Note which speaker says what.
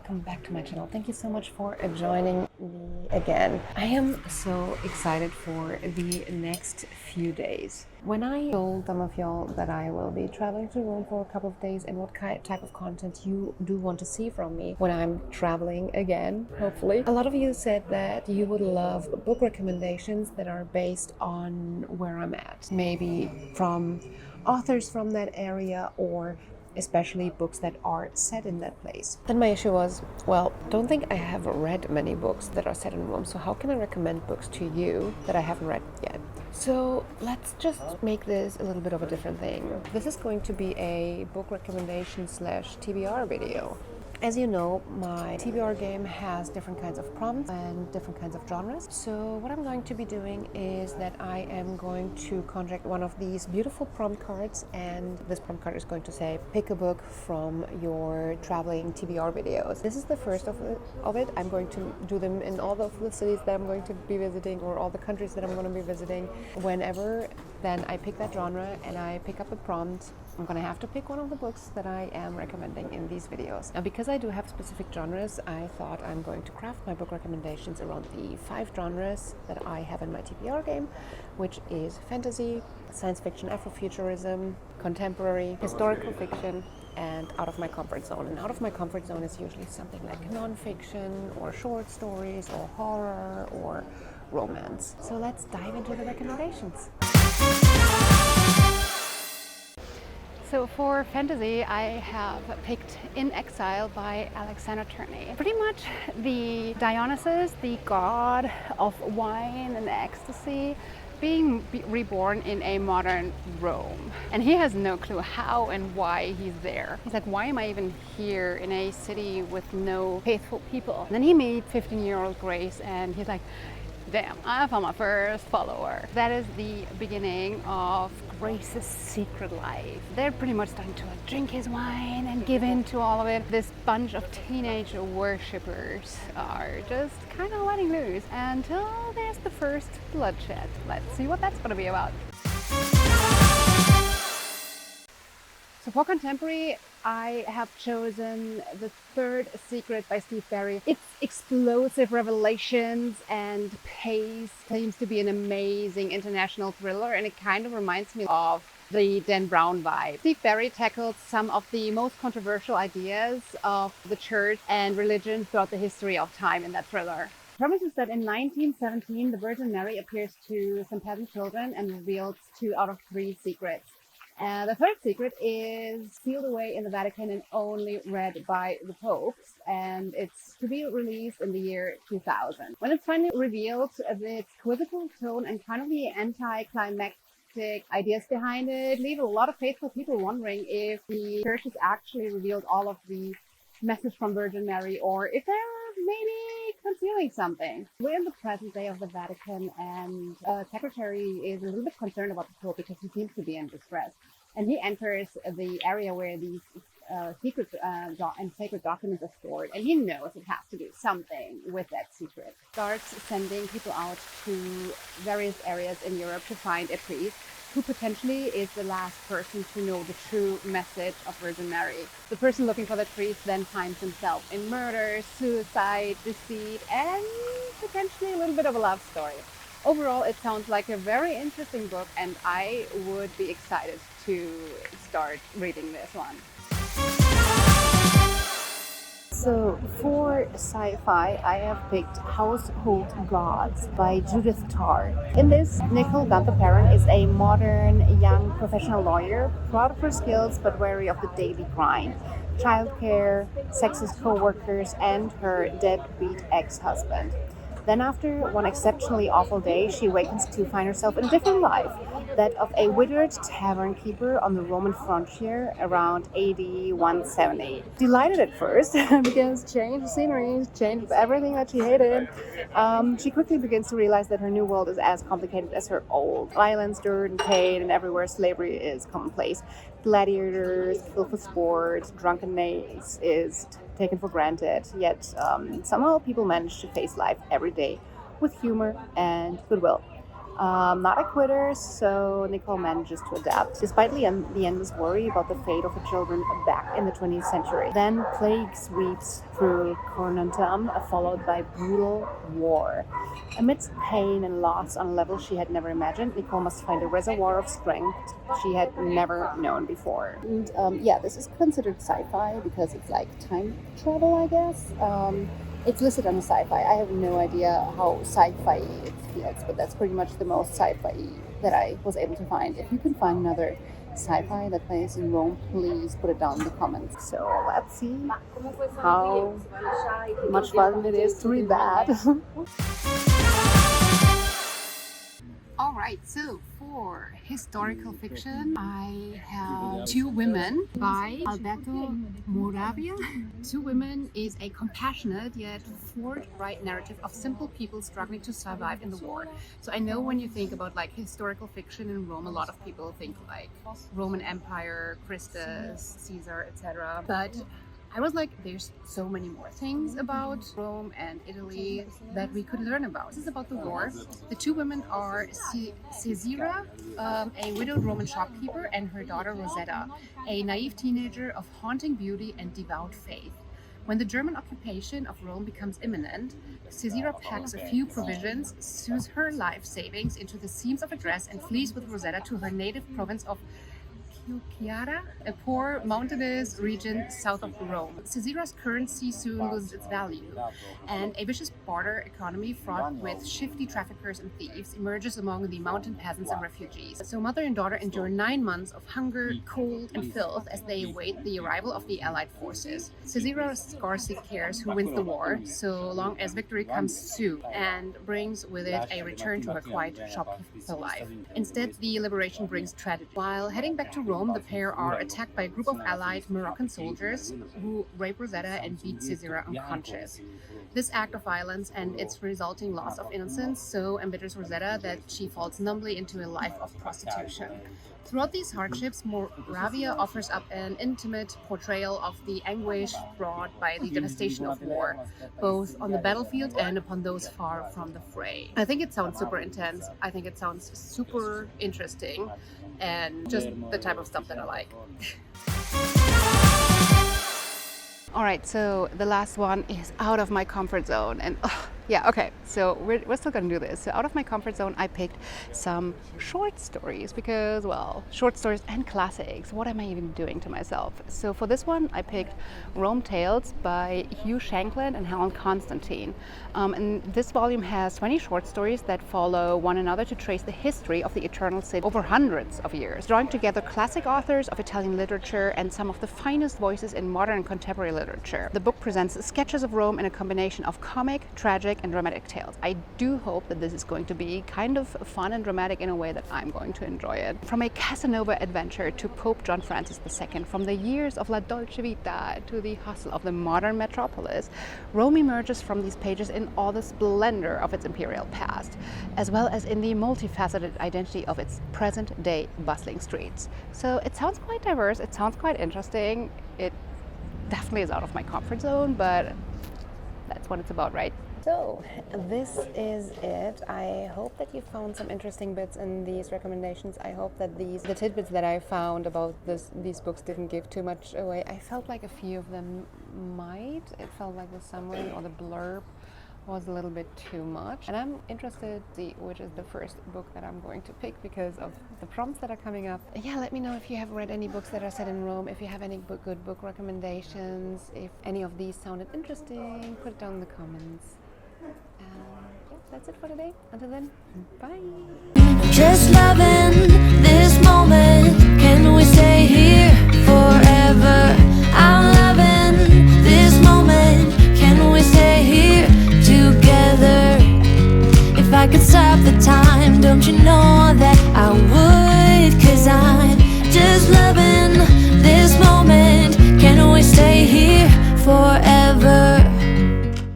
Speaker 1: welcome back to my channel. Thank you so much for joining me again. I am so excited for the next few days. When I told some of y'all that I will be traveling to Rome for a couple of days and what type of content you do want to see from me when I'm traveling again, hopefully, a lot of you said that you would love book recommendations that are based on where I'm at. Maybe from authors from that area, or especially books that are set in that place. Then my issue was, well, don't think I have read many books that are set in Rome, so how can I recommend books to you that I haven't read yet? So let's just make this a little bit of a different thing. This is going to be a book recommendation / TBR video. As you know, my TBR game has different kinds of prompts and different kinds of genres. So what I'm going to be doing is that I am going to conjure one of these beautiful prompt cards, and this prompt card is going to say, pick a book from your traveling TBR videos. This is the first of it. I'm going to do them in all of the cities that I'm going to be visiting, or all the countries that I'm going to be visiting. Whenever then I pick that genre and I pick up a prompt, I'm going to have to pick one of the books that I am recommending in these videos. Now, because I do have specific genres, I thought I'm going to craft my book recommendations around the 5 genres that I have in my TBR game, which is fantasy, science fiction, Afrofuturism, contemporary, historical fiction, and out of my comfort zone. And out of my comfort zone is usually something like nonfiction, or short stories, or horror, or romance. So let's dive into the recommendations.
Speaker 2: So for fantasy, I have picked In Exile by Alexander Turney. Pretty much the Dionysus, the god of wine and ecstasy, being reborn in a modern Rome. And he has no clue how and why he's there. He's like, why am I even here in a city with no faithful people? And then he meets 15-year-old Grace, and he's like, damn, I found my first follower. That is the beginning of Grace's secret life. They're pretty much starting to drink his wine and give in to all of it. This bunch of teenage worshippers are just kind of letting loose until there's the first bloodshed. Let's see what that's going to be about. So for contemporary, I have chosen The Third Secret by Steve Berry. Its explosive revelations and pace seems to be an amazing international thriller, and it kind of reminds me of the Dan Brown vibe. Steve Berry tackled some of the most controversial ideas of the church and religion throughout the history of time in that thriller. The premise is that in 1917, the Virgin Mary appears to some peasant children and reveals 2 out of 3 secrets. The third secret is sealed away in the Vatican and only read by the popes, and it's to be released in the year 2000. When it's finally revealed, its quizzical tone and kind of the anticlimactic ideas behind it leave a lot of faithful people wondering if the church has actually revealed all of the message from Virgin Mary, or if they're maybe concealing something. We're in the present day of the Vatican, and secretary is a little bit concerned about the Pope because he seems to be in distress. And he enters the area where these secret and sacred documents are stored, and he knows it has to do something with that secret. Starts sending people out to various areas in Europe to find a priest who potentially is the last person to know the true message of Virgin Mary. The person looking for the priest then finds himself in murder, suicide, deceit, and potentially a little bit of a love story. Overall, it sounds like a very interesting book, and I would be excited to start reading this one.
Speaker 1: So for sci-fi, I have picked Household Gods by Judith Tarr. In this, Nicole Gunther-Perrin is a modern, young professional lawyer, proud of her skills but wary of the daily grind. Childcare, sexist co-workers, and her deadbeat ex-husband. Then after one exceptionally awful day, she awakens to find herself in a different life, that of a widowed tavern keeper on the Roman frontier around AD 170. Delighted at first, because change of scenery, change of everything that she hated, she quickly begins to realize that her new world is as complicated as her old. Violence, dirt, and pain, and everywhere slavery is commonplace. Gladiators, filth for sport, drunkenness is taken for granted, yet somehow people manage to face life every day with humor and goodwill.
Speaker 2: Not a quitter, so Nicole manages to adapt, despite the endless worry about the fate of her children back in the 20th century. Then plague sweeps through Cornelia, followed by brutal war. Amidst pain and loss on a level she had never imagined, Nicole must find a reservoir of strength she had never known before. And yeah, this is considered sci-fi because it's like time travel, I guess. It's listed on SciFi. I have no idea how sci-fi it feels, but that's pretty much the most sci-fi that I was able to find. If you can find another sci-fi that plays in Rome, please put it down in the comments. So let's see how much fun it is to read that. Alright, so for historical fiction, I have Two Women by Alberto Moravia. Two Women is a compassionate yet forthright narrative of simple people struggling to survive in the war. So I know when you think about like historical fiction in Rome, a lot of people think like Roman Empire, Christus, Caesar, etc. But I was like, there's so many more things about Rome and Italy that we could learn about. This is about the war. The two women are Caesira, a widowed Roman shopkeeper, and her daughter Rosetta, a naive teenager of haunting beauty and devout faith. When the German occupation of Rome becomes imminent, Caesira packs a few provisions, sews her life savings into the seams of a dress, and flees with Rosetta to her native province of Chiara, a poor mountainous region south of Rome. Caesira's currency soon loses its value, and a vicious barter economy fraught with shifty traffickers and thieves emerges among the mountain peasants and refugees. So mother and daughter endure 9 months of hunger, cold, and filth as they await the arrival of the Allied forces. Caesira scarcely cares who wins the war, so long as victory comes soon and brings with it a return to her quiet shopkeeper life. Instead, the liberation brings tragedy. While heading back to Rome, the pair are attacked by a group of allied Moroccan soldiers who rape Rosetta and beat Caesira unconscious. This act of violence and its resulting loss of innocence so embitters Rosetta that she falls numbly into a life of prostitution. Throughout these hardships, Moravia offers up an intimate portrayal of the anguish brought by the devastation of war, both on the battlefield and upon those far from the fray. I think it sounds super intense. I think it sounds super interesting and just the type of stuff that I like. All right, so the last one is out of my comfort zone, and yeah, okay, so we're still gonna do this. So out of my comfort zone, I picked some short stories because, well, short stories and classics. What am I even doing to myself? So for this one, I picked Rome Tales by Hugh Shanklin and Helen Constantine. And this volume has 20 short stories that follow one another to trace the history of the Eternal City over hundreds of years, drawing together classic authors of Italian literature and some of the finest voices in modern and contemporary literature. The book presents sketches of Rome in a combination of comic, tragic, and dramatic tales. I do hope that this is going to be kind of fun and dramatic in a way that I'm going to enjoy it. From a Casanova adventure to Pope John Francis II, from the years of La Dolce Vita to the hustle of the modern metropolis, Rome emerges from these pages in all the splendor of its imperial past, as well as in the multifaceted identity of its present-day bustling streets. So it sounds quite diverse, it sounds quite interesting. It definitely is out of my comfort zone, but that's what it's about, right?
Speaker 1: So this is it. I hope that you found some interesting bits in these recommendations. I hope that the tidbits that I found about these books didn't give too much away. I felt like a few of them might. It felt like the summary or the blurb was a little bit too much. And I'm interested to see which is the first book that I'm going to pick because of the prompts that are coming up. Yeah, let me know if you have read any books that are set in Rome, if you have any good book recommendations, if any of these sounded interesting, put it down in the comments. Yeah, that's it for today. Until then, bye.
Speaker 3: Just loving this moment. Can we stay here forever? I'm loving this moment. Can we stay here together? If I could stop the time, don't you know that I would? 'Cause I'm just loving this moment. Can we stay here forever?